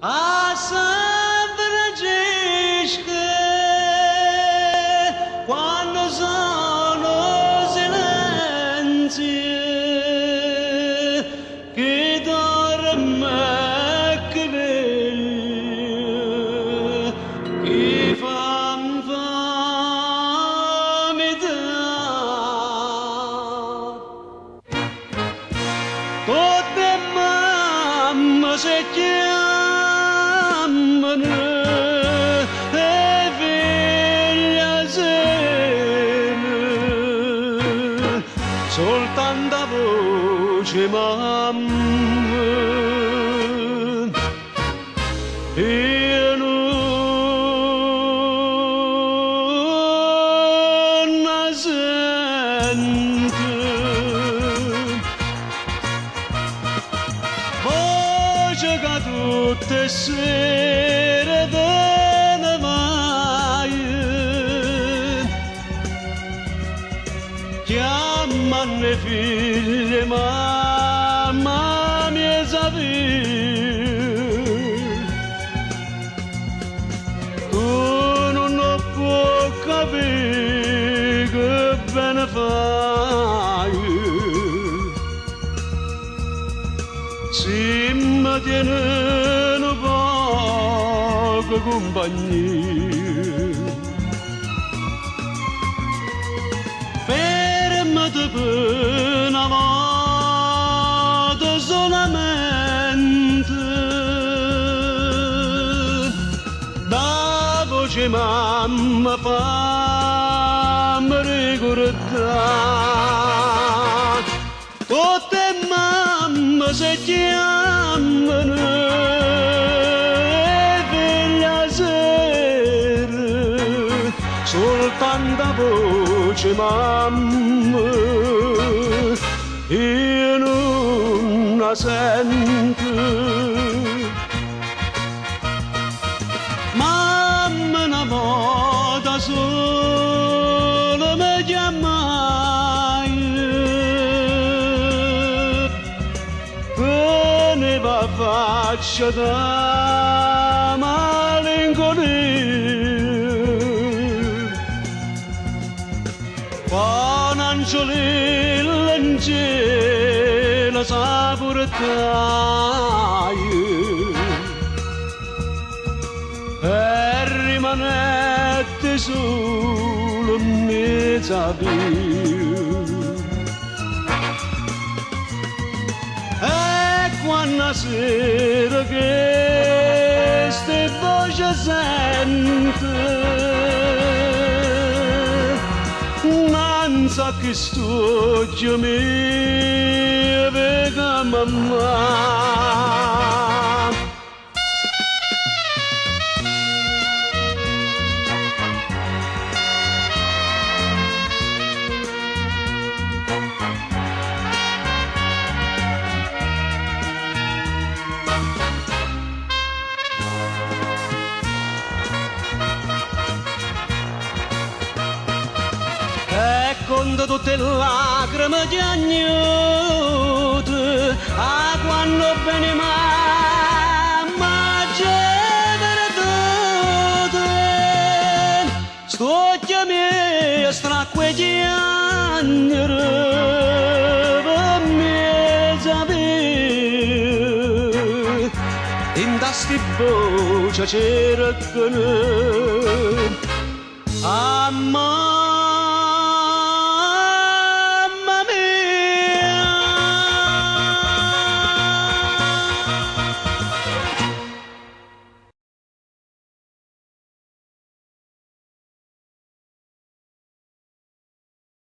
a San Francisco quando sono silenzi che dorme che veglia che fan tutte mamme se chiamano e figlia sera, soltanto a voce mamma. Io non la sento. Voce che tutte sere te ne vai, chiamano le figlie mamma mia sapere. Tu non lo puoi capire che bene fai. Si mi tiene poco compagnia, fermati per una volta solamente, da voce mamma fammi ricordare. Tutte mamme se chiamano e figlia sera, soltanto a voce mamma io non la sento. Mamma una volta sola mi chiamai, teneva faccia da malinconia. Quando Angiolilla in cielo sa portare e rimanette solo in mezzo a via. Quando sera che ste voce sente, non sa che sto mi vega mamma. Con tutte le lacrime di agnuto, a quando bene mamma c'era tutto, sto chiamando stracque di agnere per me sapere, in tasti voce c'era che a